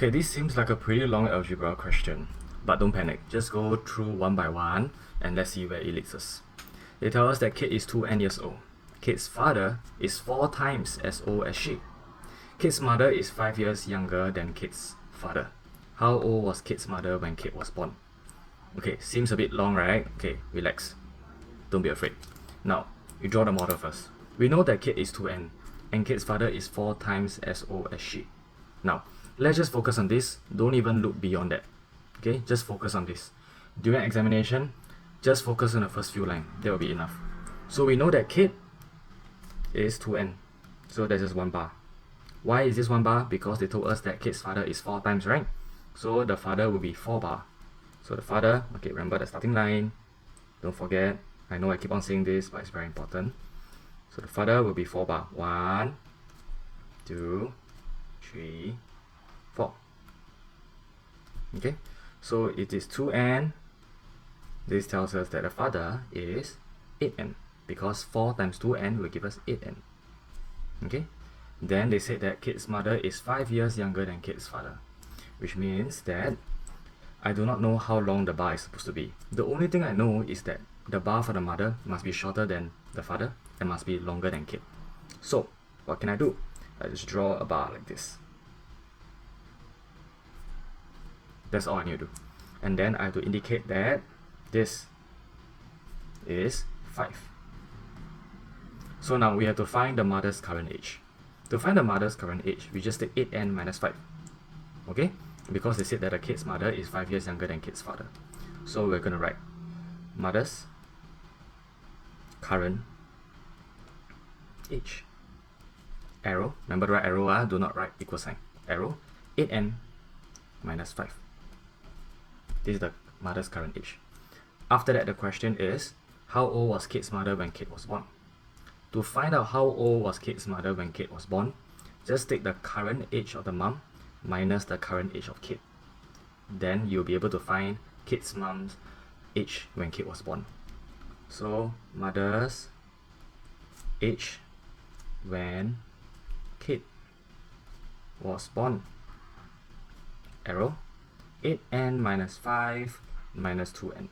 Okay, this seems like a pretty long algebra question, but don't panic. Just go through one by one and let's see where it leads us. They tell us that Kate is 2n years old. Kate's father is 4 times as old as she. Kate's mother is 5 years younger than Kate's father. How old was Kate's mother when Kate was born? Okay, seems a bit long, right? Okay, relax. Don't be afraid. Now, you draw the model first. We know that Kate is 2n, and Kate's father is 4 times as old as she. Now, let's just focus on this. Don't even look beyond that. Okay, just focus on this. During examination, just focus on the first few lines. That will be enough. So we know that Kate is 2n. So that's just 1 bar. Why is this 1 bar? Because they told us that Kate's father is 4 times, right? So the father will be 4 bar. So the father, okay, remember the starting line. Don't forget. I know I keep on saying this, but it's very important. So the father will be 4 bar. 1, 2, 3, 4. Okay, so it is 2n. This tells us that the father is 8n, because 4 times 2n will give us 8n. Okay, then they said that Kate's mother is 5 years younger than Kate's father, which means that I do not know how long the bar is supposed to be. The only thing I know is that the bar for the mother must be shorter than the father and must be longer than Kate. So what can I do? I just draw a bar like this. That's all I need to do. And then I have to indicate that this is 5. So now we have to find the mother's current age. To find the mother's current age, we just take 8n minus 5. Okay? Because they said that the Kate's mother is 5 years younger than Kate's father. So we're going to write mother's current age. Arrow. Remember to write arrow, do not write equal sign. Arrow. 8n minus 5. This is the mother's current age. After that, the question is, how old was Kate's mother when Kate was born? To find out how old was Kate's mother when Kate was born, just take the current age of the mom minus the current age of Kate. Then you'll be able to find Kate's mom's age when Kate was born. So, mother's age when Kate was born. Arrow. 8n minus 5 minus 2n.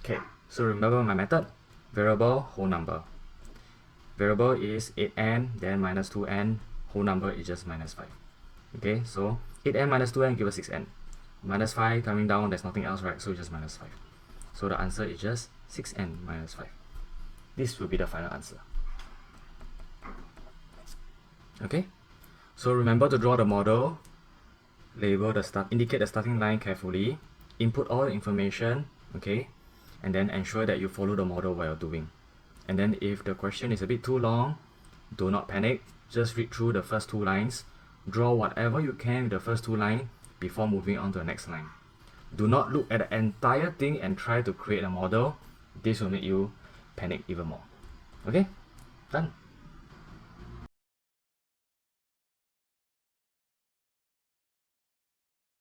Okay, so remember my method. Variable, whole number. Variable is 8n, then minus 2n. Whole number is just minus 5. Okay, so 8n minus 2n give us 6n. Minus 5 coming down, there's nothing else, right? So just minus 5. So the answer is just 6n minus 5. This will be the final answer. Okay, so remember to draw the model, label the start, indicate the starting line carefully, input all the information, okay, and then ensure that you follow the model while you're doing. And then if the question is a bit too long, do not panic. Just read through the first 2 lines, draw whatever you can with the first 2 lines before moving on to the next line. Do not look at the entire thing and try to create a model. This will make you panic even more. Okay, done.